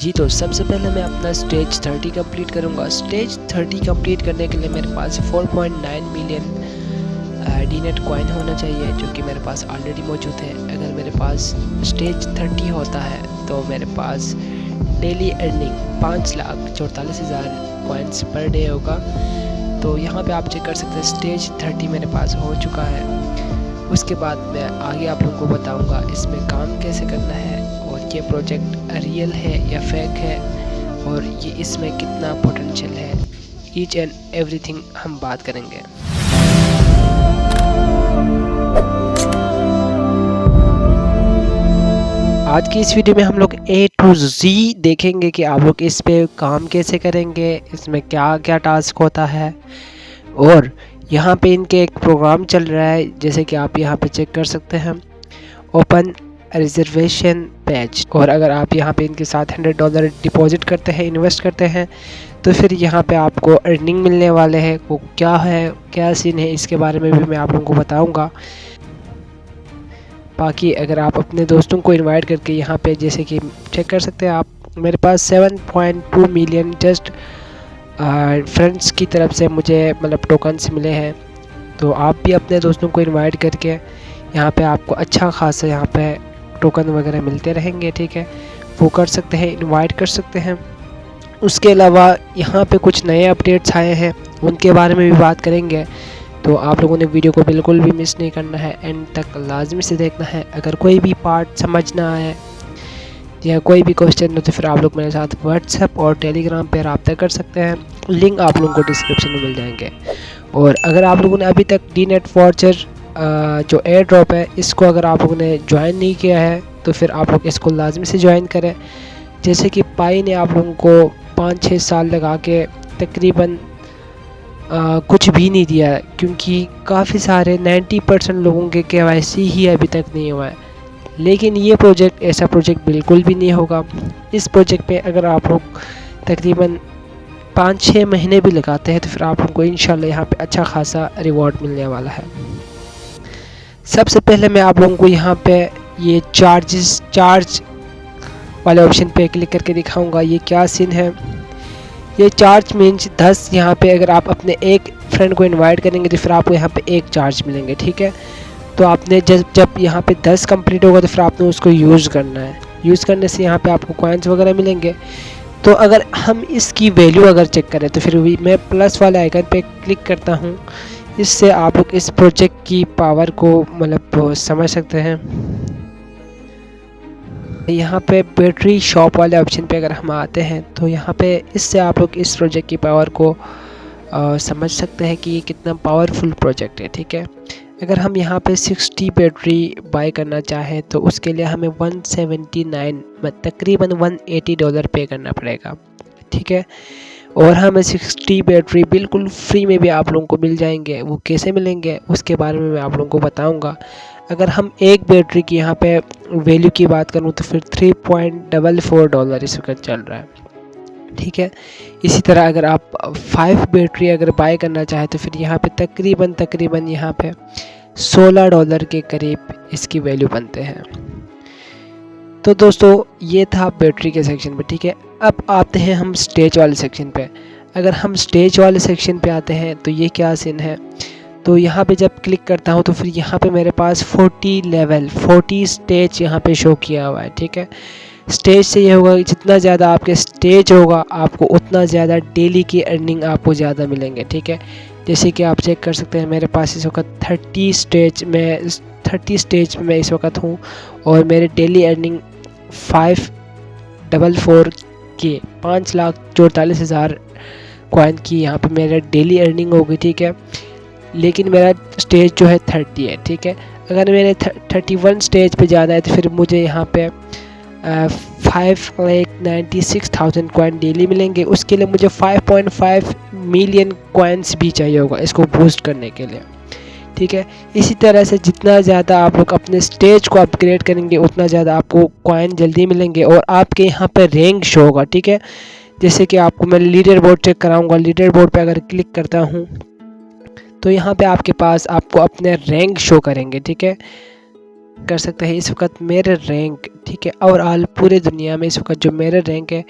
जी तो सबसे पहले मैं अपना स्टेज 30 कंप्लीट करूँगा। स्टेज 30 कंप्लीट करने के लिए मेरे पास 4.9 मिलियन डीनेट कॉइन होना चाहिए, जो कि मेरे पास ऑलरेडी मौजूद है। अगर मेरे पास स्टेज 30 होता है तो मेरे पास daily earning 5,44,000 coins per day होगा। तो यहाँ पे आप चेक कर सकते हैं स्टेज 30 मेरे पास हो चुका है। उसके बाद मैं आगे आप लोगों को बताऊँगा इसमें काम कैसे करना है और ये प्रोजेक्ट रियल है या फेक है और ये इसमें कितना पोटेंशियल है। ईच एंड एवरीथिंग हम बात करेंगे। आज की इस वीडियो में हम लोग A to Z देखेंगे कि आप लोग इस पे काम कैसे करेंगे, इसमें क्या क्या टास्क होता है। और यहाँ पे इनके एक प्रोग्राम चल रहा है, जैसे कि आप यहाँ पे चेक कर सकते हैं, ओपन रिजर्वेशन पेज। और अगर आप यहाँ पे इनके साथ $100 डिपॉजिट करते हैं, इन्वेस्ट करते हैं, तो फिर यहाँ पे आपको अर्निंग मिलने वाले हैं। वो क्या है, क्या सीन है, इसके बारे में भी मैं आप लोगों को बताऊँगा। बाकी अगर आप अपने दोस्तों को इनवाइट करके यहाँ पे जैसे कि चेक कर सकते हैं आप, मेरे पास 7.2 मिलियन जस्ट फ्रेंड्स की तरफ से मुझे मतलब टोकन्स मिले हैं। तो आप भी अपने दोस्तों को इनवाइट करके यहाँ पे आपको अच्छा खासा यहाँ पे टोकन वगैरह मिलते रहेंगे, ठीक है। वो कर सकते हैं, इनवाइट कर सकते हैं। उसके अलावा यहाँ पे कुछ नए अपडेट्स आए हैं, उनके बारे में भी बात करेंगे। तो आप लोगों ने वीडियो को बिल्कुल भी मिस नहीं करना है, एंड तक लाजमी से देखना है। अगर कोई भी पार्ट समझ ना आए या कोई भी क्वेश्चन हो तो फिर आप लोग मेरे साथ व्हाट्सएप और टेलीग्राम पर रब्ता कर सकते हैं। लिंक आप लोगों को डिस्क्रिप्शन में मिल जाएंगे। और अगर आप लोगों ने अभी तक डीनेट वॉचर जो एयर ड्रॉप है, इसको अगर आप लोगों ने ज्वाइन नहीं किया है तो फिर आप लोग इसको लाजमी से ज्वाइन करें। जैसे कि पाई ने आप लोगों को 5-6 साल लगा के तकरीबन कुछ भी नहीं दिया है, क्योंकि काफ़ी सारे 90% लोगों के KYC ही अभी तक नहीं हुआ है। लेकिन ये प्रोजेक्ट ऐसा प्रोजेक्ट बिल्कुल भी नहीं होगा। इस प्रोजेक्ट पे अगर आप लोग तकरीबन 5-6 महीने भी लगाते हैं तो फिर आप लोगों को इंशाल्लाह यहाँ पे अच्छा खासा रिवॉर्ड मिलने वाला है। सबसे पहले मैं आप लोगों को यहाँ पे ये चार्ज वाले ऑप्शन पे क्लिक करके दिखाऊंगा ये क्या सीन है। ये चार्ज मीन्स 10। यहाँ पे अगर आप अपने एक फ्रेंड को इनवाइट करेंगे तो फिर आपको यहाँ पे एक चार्ज मिलेंगे, ठीक है। तो आपने जब यहाँ पे 10 कंप्लीट होगा तो फिर आपने उसको यूज़ करना है। यूज़ करने से यहाँ पे आपको कॉइन्स वगैरह मिलेंगे। तो अगर हम इसकी वैल्यू अगर चेक करें तो फिर मैं प्लस वाले आइकन पे क्लिक करता हूँ। इससे आप लोग इस प्रोजेक्ट की पावर को मतलब समझ सकते हैं। यहाँ पे बैटरी शॉप वाले ऑप्शन पे अगर हम आते हैं तो यहाँ पे इससे आप लोग इस प्रोजेक्ट की पावर को समझ सकते हैं कि ये कितना पावरफुल प्रोजेक्ट है, ठीक है। अगर हम यहाँ पे 60 बैटरी बाय करना चाहें तो उसके लिए हमें 179 तकरीबन $180 पे करना पड़ेगा, ठीक है। और हमें 60 बैटरी बिल्कुल फ्री में भी आप लोगों को मिल जाएंगे। वो कैसे मिलेंगे उसके बारे में मैं आप लोगों को बताऊंगा। अगर हम एक बैटरी की यहाँ पे वैल्यू की बात करूँ तो फिर $3.44 इस वक्त चल रहा है, ठीक है। इसी तरह अगर आप 5 बैटरी अगर बाय करना चाहे तो फिर यहाँ पे तकरीबन यहाँ पे $16 के करीब इसकी वैल्यू बनते हैं। तो दोस्तों ये था बैटरी के सेक्शन पे, ठीक है। अब आते हैं हम स्टेज वाले सेक्शन पे। अगर हम स्टेज वाले सेक्शन पे आते हैं तो ये क्या सीन है। तो यहाँ पे जब क्लिक करता हूँ तो फिर यहाँ पे मेरे पास 40 स्टेज यहाँ पे शो किया हुआ है, ठीक है। स्टेज से ये होगा कि जितना ज़्यादा आपके स्टेज होगा आपको उतना ज़्यादा डेली की अर्निंग आपको ज़्यादा मिलेंगे, ठीक है। जैसे कि आप चेक कर सकते हैं मेरे पास इस वक्त 30 स्टेज में मैं इस वक्त हूँ और मेरे डेली अर्निंग 544 के 5,44,000 कॉइन की यहाँ पे मेरा डेली अर्निंग होगी, ठीक है। लेकिन मेरा स्टेज जो है 30 है, ठीक है। अगर मेरे 31 स्टेज पे जाना है तो फिर मुझे यहाँ पे 5,96,000 कॉइन डेली मिलेंगे। उसके लिए मुझे 5.5 मिलियन कॉइन्स भी चाहिए होगा इसको बूस्ट करने के लिए, ठीक है। इसी तरह से जितना ज़्यादा आप लोग अपने स्टेज को अपग्रेड करेंगे उतना ज़्यादा आपको कॉइन जल्दी मिलेंगे और आपके यहाँ पे रैंक शो होगा, ठीक है। जैसे कि आपको मैं लीडर बोर्ड चेक कराऊँगा। लीडर बोर्ड पर अगर क्लिक करता हूँ तो यहाँ पे आपके पास आपको अपने रैंक शो करेंगे, ठीक है। कर सकते हैं इस वक्त मेरे रैंक, ठीक है, ओवरऑल पूरे दुनिया में इस वक्त जो मेरे रैंक है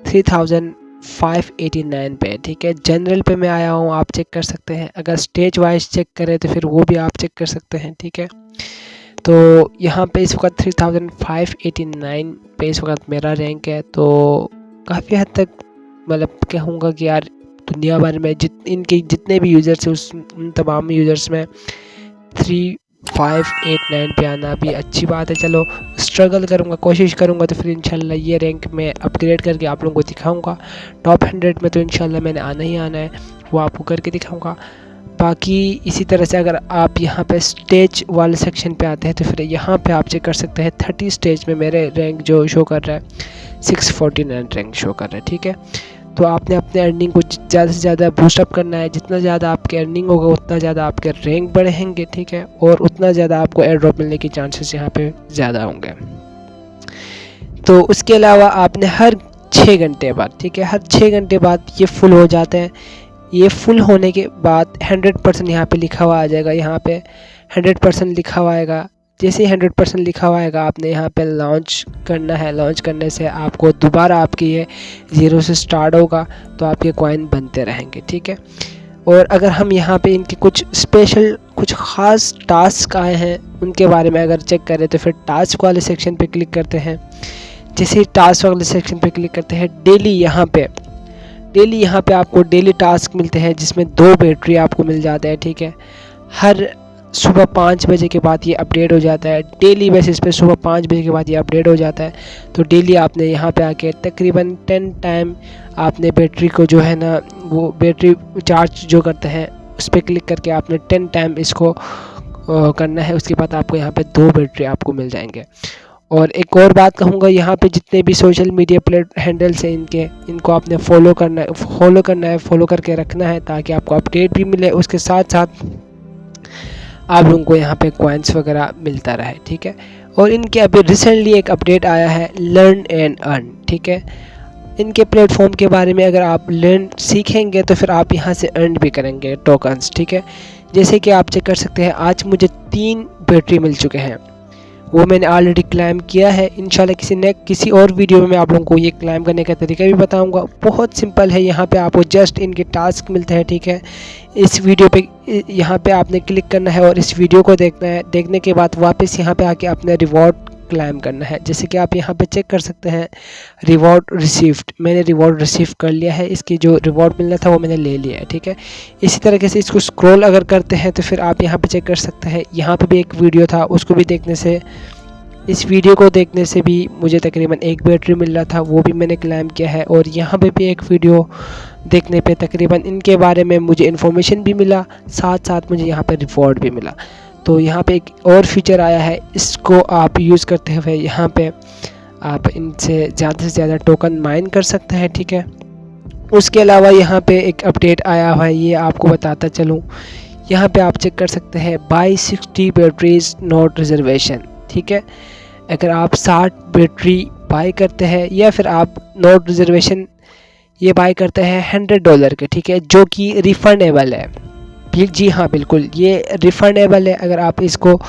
3589 पे, ठीक है। जनरल पे मैं आया हूँ, आप चेक कर सकते हैं। अगर स्टेज वाइज चेक करें तो फिर वो भी आप चेक कर सकते हैं, ठीक है। तो यहाँ पे इस वक्त 3589 पे इस वक्त मेरा रैंक है। तो काफ़ी हद तक मतलब कहूँगा कि यार दुनिया भर में इनके जितने भी यूज़र्स हैं उन तमाम यूज़र्स में 3589 पे आना भी अच्छी बात है। चलो स्ट्रगल करूँगा, कोशिश करूँगा, तो फिर इंशाल्लाह ये रैंक में अपग्रेड करके आप लोगों को दिखाऊँगा। टॉप 100 में तो इंशाल्लाह मैंने आना ही आना है, वो आपको करके दिखाऊँगा। बाकी इसी तरह से अगर आप यहाँ पे स्टेज वाले सेक्शन पे आते हैं तो फिर यहाँ पे आप चेक कर सकते हैं 30 स्टेज में मेरे रैंक जो शो कर रहा है 649 रैंक शो कर रहा है, ठीक है। तो आपने अपने अर्निंग को ज़्यादा से ज़्यादा बूस्टअप करना है। जितना ज़्यादा आपके अर्निंग होगा उतना ज़्यादा आपके रैंक बढ़ेंगे, ठीक है, और उतना ज़्यादा आपको एयर ड्रॉप मिलने के चांसेस यहाँ पे ज़्यादा होंगे। तो उसके अलावा आपने हर 6 घंटे बाद, ठीक है, हर 6 घंटे बाद ये फुल हो जाते हैं। ये फुल होने के बाद 100% यहाँ पे लिखा हुआ आ जाएगा, यहाँ पे 100% लिखा हुआ आएगा। जैसे ही 100% लिखा हुआ आएगा आपने यहाँ पे लॉन्च करना है। लॉन्च करने से आपको दोबारा आपकी ये 0 से स्टार्ट होगा, तो आपके कॉइन बनते रहेंगे, ठीक है। और अगर हम यहाँ पे इनके कुछ स्पेशल कुछ ख़ास टास्क आए हैं उनके बारे में अगर चेक करें तो फिर टास्क वाले सेक्शन पे क्लिक करते हैं। जैसे ही टास्क वाले सेक्शन पे क्लिक करते हैं, डेली यहाँ पे आपको डेली टास्क मिलते हैं जिसमें 2 बैटरी आपको मिल जाता है, ठीक है। हर सुबह 5 बजे के बाद ये अपडेट हो जाता है। डेली बेसिस पे सुबह 5 बजे के बाद ये अपडेट हो जाता है। तो डेली आपने यहाँ पे आके तकरीबन 10 टाइम आपने बैटरी को जो है ना वो बैटरी चार्ज जो करते हैं उस पर क्लिक करके आपने 10 टाइम इसको करना है। उसके बाद आपको यहाँ पे 2 बैटरी आपको मिल जाएंगे। और एक और बात कहूँगा, यहाँ पे जितने भी सोशल मीडिया हैंडल्स हैं इनको आपने फॉलो करना है, फॉलो करके रखना है ताकि आपको अपडेट भी मिले, उसके साथ साथ आप लोगों को यहाँ पे कॉइन्स वगैरह मिलता रहे, ठीक है। और इनके अभी रिसेंटली एक अपडेट आया है लर्न एंड अर्न, ठीक है। इनके प्लेटफॉर्म के बारे में अगर आप लर्न सीखेंगे तो फिर आप यहाँ से अर्न भी करेंगे टोकन्स, ठीक है। जैसे कि आप चेक कर सकते हैं आज मुझे 3 बैटरी मिल चुके हैं, वो मैंने ऑलरेडी क्लाइम किया है। इंशाल्लाह किसी और वीडियो में मैं आप लोगों को ये क्लाइम करने का तरीका भी बताऊंगा। बहुत सिंपल है, यहाँ पे आपको जस्ट इनके टास्क मिलते हैं, ठीक है। इस वीडियो पे यहाँ पे आपने क्लिक करना है और इस वीडियो को देखना है। देखने के बाद वापस यहाँ पे आके अपने रिवॉर्ड क्लाइम करना है। जैसे कि आप यहाँ पे चेक कर सकते हैं रिवॉर्ड रिसीव्ड, मैंने रिवॉर्ड रिसीव कर लिया है। इसकी जो रिवॉर्ड मिलना था वो मैंने ले लिया है, ठीक है। इसी तरीके से इसको स्क्रॉल अगर करते हैं तो फिर आप यहाँ पे चेक कर सकते हैं, यहाँ पे भी एक वीडियो था, उसको भी देखने से, इस वीडियो को देखने से भी मुझे तकरीबन 1 बैटरी मिल रहा था, वो भी मैंने क्लाइम किया है। और यहाँ पे भी एक वीडियो देखने पे तकरीबन इनके बारे में मुझे इन्फॉर्मेशन भी मिला, साथ साथ मुझे यहाँ पे रिवॉर्ड भी मिला। तो यहाँ पे एक और फीचर आया है, इसको आप यूज़ करते हुए यहाँ पे आप इनसे ज़्यादा से ज़्यादा टोकन माइन कर सकते हैं, ठीक है। उसके अलावा यहाँ पे एक अपडेट आया हुआ है, ये आपको बताता चलूँ। यहाँ पे आप चेक कर सकते हैं बाई 60 बैटरीज नॉट रिजर्वेशन, ठीक है। अगर आप 60 बैटरी बाई करते हैं या फिर आप नॉट रिजर्वेशन ये बाई करते हैं $100 के, ठीक है, जो कि रिफंडेबल है। जी हाँ, बिल्कुल ये रिफ़ंडेबल है। अगर आप इसको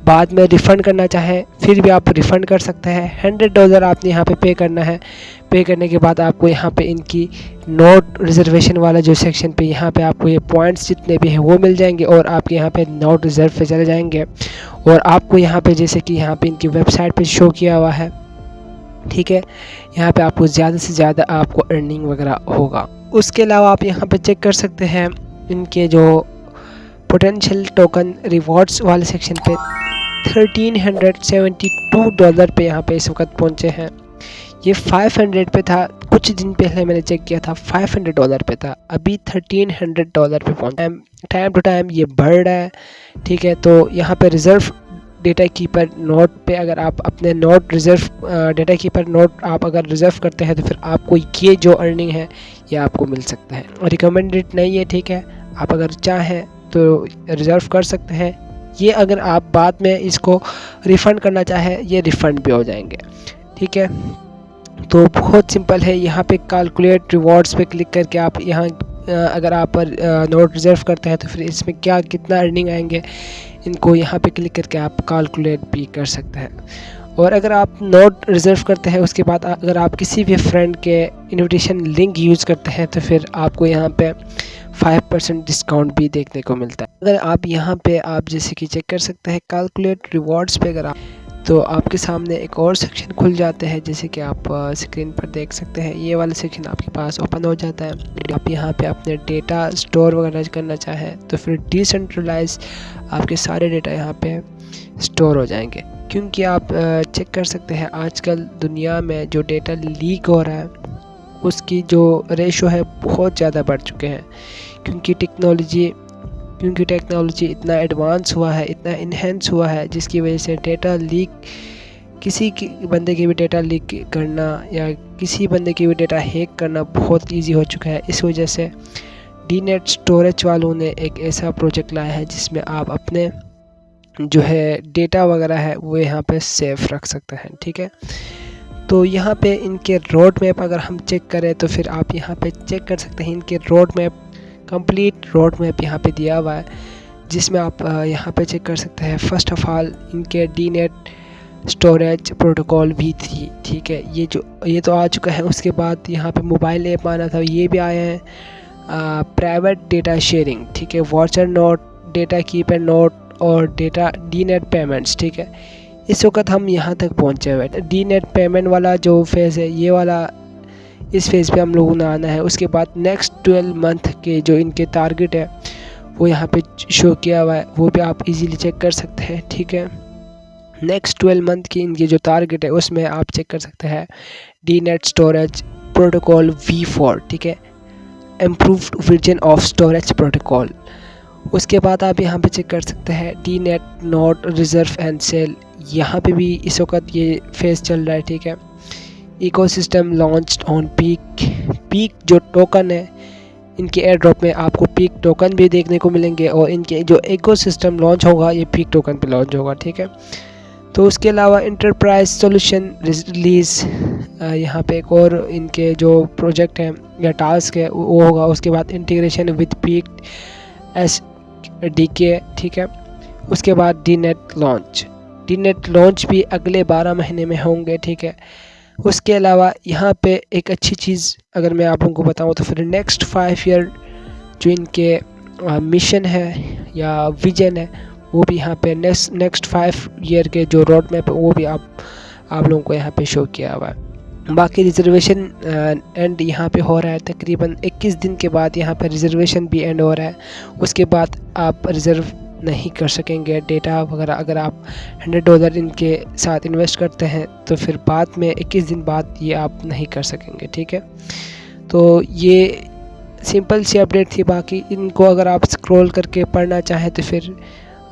बाद में रिफ़ंड करना चाहें फिर भी आप रिफ़ंड कर सकते हैं। $100 आपने यहाँ पे पे करना है। पे करने के बाद आपको यहाँ पे इनकी नोट रिजर्वेशन वाला जो सेक्शन पे यहाँ पे आपको ये पॉइंट्स जितने भी हैं वो मिल जाएंगे और आपके यहाँ पे नोट रिज़र्व पे चले जाएंगे। और आपको यहाँ पे जैसे कि यहाँ पे इनकी वेबसाइट पे शो किया हुआ है, ठीक है, यहाँ पे आपको ज़्यादा से ज़्यादा आपको अर्निंग वगैरह होगा। उसके अलावा आप यहाँ पे चेक कर सकते हैं इनके जो पोटेंशियल टोकन रिवॉर्ड्स वाले सेक्शन पे $1372 पे यहाँ पे इस वक्त पहुँचे हैं। ये 500 पे था, कुछ दिन पहले मैंने चेक किया था $500 पे था, अभी $1300 पे पहुँचा। टाइम टू टाइम ये बढ़ रहा है, ठीक है। तो यहाँ पे रिज़र्व डेटा कीपर नोट पे अगर आप अपने note reserve data keeper note आप अगर रिज़र्व करते हैं तो फिर आपको ये जो अर्निंग है ये आपको मिल सकता है। रिकमेंडेड नहीं है, ठीक है, आप अगर चाहें तो रिज़र्व कर सकते हैं। ये अगर आप बाद में इसको रिफ़ंड करना चाहें ये रिफ़ंड भी हो जाएंगे, ठीक है। तो बहुत सिंपल है, यहाँ पे कैलकुलेट रिवॉर्ड्स पे क्लिक करके आप यहाँ अगर आप नोट रिज़र्व करते हैं तो फिर इसमें क्या कितना अर्निंग आएंगे इनको यहाँ पे क्लिक करके आप कैलकुलेट भी कर सकते हैं। और अगर आप नोट रिज़र्व करते हैं उसके बाद अगर आप किसी भी फ्रेंड के इनविटेशन लिंक यूज़ करते हैं तो फिर आपको यहाँ पे 5% डिस्काउंट भी देखने को मिलता है। अगर आप यहाँ पे आप जैसे कि चेक कर सकते हैं कैलकुलेट रिवॉर्ड्स पे अगर आप, तो आपके सामने एक और सेक्शन खुल जाते हैं, जैसे कि आप स्क्रीन पर देख सकते हैं। ये वाला सेक्शन आपके पास ओपन हो जाता है। आप यहाँ पे अपने डेटा स्टोर वगैरह करना चाहें तो फिर डिसेंट्रलाइज आपके सारे डेटा यहाँ पे स्टोर हो जाएंगे, क्योंकि आप चेक कर सकते हैं आजकल दुनिया में जो डेटा लीक हो रहा है उसकी जो रेशो है बहुत ज़्यादा बढ़ चुके हैं, क्योंकि टेक्नोलॉजी इतना एडवांस हुआ है, इतना इन्हेंस हुआ है, जिसकी वजह से डेटा लीक, किसी की बंदे की भी डेटा लीक करना या किसी बंदे की भी डेटा हैक करना बहुत इजी हो चुका है। इस वजह से डीनेट स्टोरेज वालों ने एक ऐसा प्रोजेक्ट लाया है जिसमें आप अपने जो है डेटा वगैरह है वो यहाँ पे सेफ रख सकते हैं। ठीक है, तो यहाँ पे इनके रोड मैप अगर हम चेक करें तो फिर आप यहाँ पे चेक कर सकते हैं। इनके road map, complete road map यहाँ पे दिया हुआ है, जिसमें आप यहाँ पे चेक कर सकते हैं। फर्स्ट ऑफ ऑल इनके डीनेट स्टोरेज प्रोटोकॉल V3, ठीक है, ये तो आ चुका है। उसके बाद यहाँ पे मोबाइल ऐप आना था, ये भी आए हैं। प्राइवेट डेटा शेयरिंग, ठीक है, voucher note, data keeper note और डेटा डीनेट पेमेंट्स। ठीक है, इस वक्त हम यहाँ तक पहुँचे हुए। डीनेट पेमेंट वाला जो फेज़ है, ये वाला इस फेज़ पे हम लोगों ने आना है। उसके बाद नेक्स्ट 12 मंथ के जो इनके टारगेट है वो यहाँ पे शो किया हुआ है, वो भी आप इजीली चेक कर सकते हैं। ठीक है, नेक्स्ट 12 मंथ की इनकी जो टारगेट है उसमें आप चेक कर सकते हैं डीनेट स्टोरेज प्रोटोकॉल V4, ठीक है, improved version of storage protocol. उसके बाद आप यहाँ पे चेक कर सकते हैं डीनेट नोट रिजर्व एंड सेल, यहाँ पे भी इस वक्त ये फेज़ चल रहा है। ठीक है, इकोसिस्टम लॉन्च्ड ऑन पीक जो टोकन है, इनके एयर ड्रॉप में आपको पीक टोकन भी देखने को मिलेंगे और इनके जो इकोसिस्टम लॉन्च होगा ये पीक टोकन पे लॉन्च होगा। ठीक है, तो उसके अलावा इंटरप्राइज सॉल्यूशन रिलीज़, यहाँ पे एक और इनके जो प्रोजेक्ट है या टास्क है वो होगा। उसके बाद इंटीग्रेशन विद पीक SDK, ठीक है, उसके बाद डीनेट लॉन्च भी अगले 12 महीने में होंगे। ठीक है, उसके अलावा यहाँ पे एक अच्छी चीज़ अगर मैं आप लोगों को बताऊँ तो फिर नेक्स्ट 5 ईयर जो इनके मिशन है या विजन है वो भी यहाँ पे नेक्स्ट 5 ईयर के जो रोड मैप है वो भी आप लोगों को यहाँ पे शो किया हुआ है। बाकी रिजर्वेशन एंड यहाँ पे हो रहा है तकरीबन 21 दिन के बाद, यहाँ पे रिजर्वेशन भी एंड हो रहा है। उसके बाद आप रिज़र्व नहीं कर सकेंगे डेटा वगैरह। अगर आप $100 इनके साथ इन्वेस्ट करते हैं तो फिर बाद में 21 दिन बाद ये आप नहीं कर सकेंगे। ठीक है, तो ये सिंपल सी अपडेट थी। बाकी इनको अगर आप स्क्रॉल करके पढ़ना चाहें तो फिर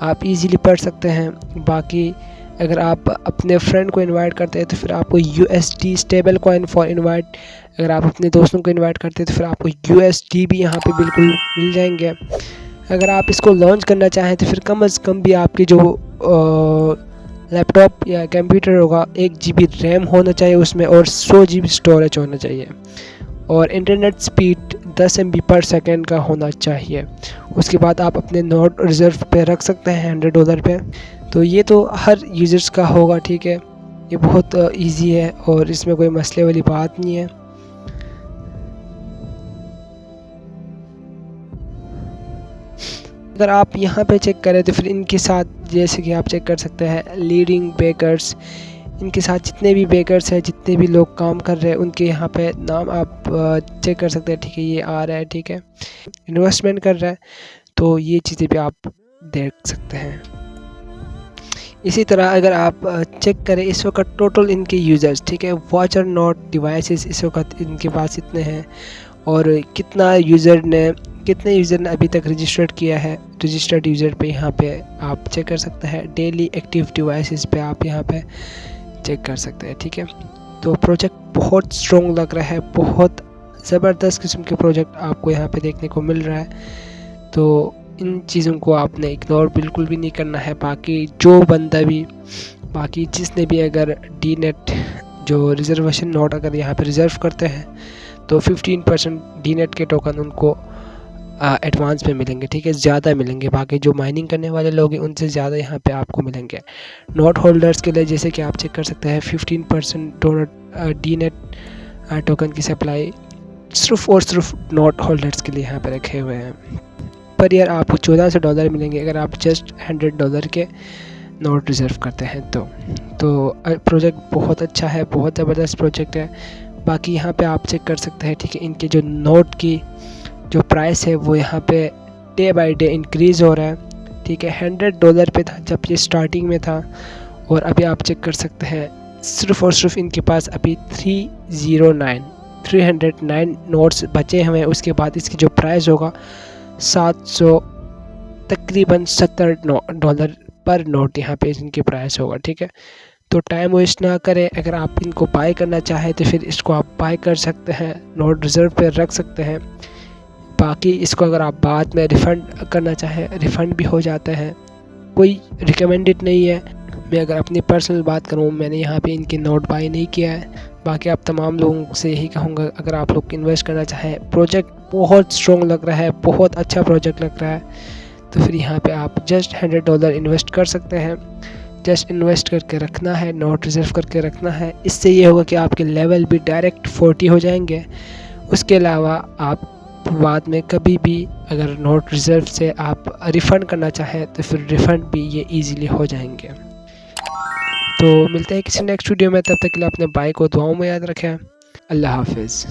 आप इजीली पढ़ सकते हैं। बाकी अगर आप अपने फ्रेंड को इनवाइट करते हैं तो फिर आपको USD stable coin for invite, अगर आप अपने दोस्तों को इनवाइट करते हैं तो फिर आपको USD भी यहाँ पे बिल्कुल मिल जाएंगे। अगर आप इसको लॉन्च करना चाहें तो फिर कम से कम भी आपकी जो लैपटॉप या कंप्यूटर होगा 1 GB रैम होना चाहिए उसमें और 100 GB स्टोरेज होना चाहिए और इंटरनेट स्पीड 10 MB पर सेकेंड का होना चाहिए। उसके बाद आप अपने नोट रिज़र्व पे रख सकते हैं $100 पे। तो ये तो हर यूज़र्स का होगा। ठीक है, ये बहुत इजी है और इसमें कोई मसले वाली बात नहीं है। अगर आप यहाँ पे चेक करें तो फिर इनके साथ जैसे कि आप चेक कर सकते हैं लीडिंग बेकर्स, इनके साथ जितने भी बेकर्स हैं, जितने भी लोग काम कर रहे हैं उनके यहाँ पे नाम आप चेक कर सकते हैं। ठीक है, ये आ रहा है। ठीक है, इन्वेस्टमेंट कर रहा है, तो ये चीज़ें भी आप देख सकते हैं। इसी तरह अगर आप चेक करें इस वक्त टोटल इनके यूज़र्स, ठीक है, वाचर नोट डिवाइसेस इस वक्त इनके पास इतने हैं और कितने यूज़र ने अभी तक रजिस्टर्ड किया है। रजिस्टर्ड यूज़र पे यहाँ पे आप चेक कर सकते हैं। डेली एक्टिव डिवाइसेस पे आप यहाँ पे चेक कर सकते हैं। ठीक है, तो प्रोजेक्ट बहुत स्ट्रॉन्ग लग रहा है, बहुत ज़बरदस्त किस्म के प्रोजेक्ट आपको यहाँ पे देखने को मिल रहा है। तो इन चीज़ों को आपने इग्नोर बिल्कुल भी नहीं करना है। बाकी जिसने भी अगर डीनेट जो रिजर्वेशन नोट अगर यहाँ पे रिज़र्व करते हैं तो 15% डीनेट के टोकन उनको एडवांस में मिलेंगे, ठीक है, ज़्यादा मिलेंगे। बाकी जो माइनिंग करने वाले लोग हैं उनसे ज़्यादा यहाँ पे आपको मिलेंगे। नोट होल्डर्स के लिए जैसे कि आप चेक कर सकते हैं 15% डोनट डी नेट टोकन की सप्लाई सिर्फ और सिर्फ नोट होल्डर्स के लिए यहाँ पे रखे हुए हैं। पर यार आपको $1400 मिलेंगे अगर आप जस्ट $100 के नोट रिज़र्व करते हैं तो प्रोजेक्ट बहुत अच्छा है, बहुत ज़बरदस्त प्रोजेक्ट है। बाकी यहाँ पे आप चेक कर सकते हैं, ठीक है, इनके जो नोट की जो प्राइस है वो यहाँ पे डे बाय डे इंक्रीज़ हो रहा है, ठीक है। $100 पे था जब ये स्टार्टिंग में था, और अभी आप चेक कर सकते हैं सिर्फ और सिर्फ इनके पास अभी 309 नोट्स बचे हुए हैं। उसके बाद इसकी जो प्राइस होगा 700 तकरीबन $70 पर नोट यहाँ पे इनकी प्राइस होगा, ठीक है। तो टाइम वेस्ट ना करें, अगर आप इनको बाय करना चाहें तो फिर इसको आप बाय कर सकते हैं, नोट रिज़र्व पे रख सकते हैं। बाकी इसको अगर आप बाद में रिफ़ंड करना चाहें रिफ़ंड भी हो जाता है, कोई रिकमेंडेड नहीं है। मैं अगर अपनी पर्सनल बात करूँ, मैंने यहाँ पे इनके नोट बाय नहीं किया है। बाकी आप तमाम लोगों से यही कहूँगा, अगर आप लोग इन्वेस्ट करना चाहें, प्रोजेक्ट बहुत स्ट्रॉन्ग लग रहा है, बहुत अच्छा प्रोजेक्ट लग रहा है, तो फिर यहाँ पे आप जस्ट $100 इन्वेस्ट कर सकते हैं। जस्ट इन्वेस्ट करके रखना है, नोट रिज़र्व करके रखना है। इससे ये होगा कि आपके लेवल भी डायरेक्ट 40 हो जाएंगे। उसके अलावा आप बाद में कभी भी अगर नोट रिज़र्व से आप रिफ़ंड करना चाहें तो फिर रिफ़ंड भी ये ईज़िली हो जाएंगे। तो मिलते हैं किसी नेक्स्ट वीडियो में, तब तक के लिए अपने भाई को दुआओं में याद रखें। अल्लाह हाफिज़।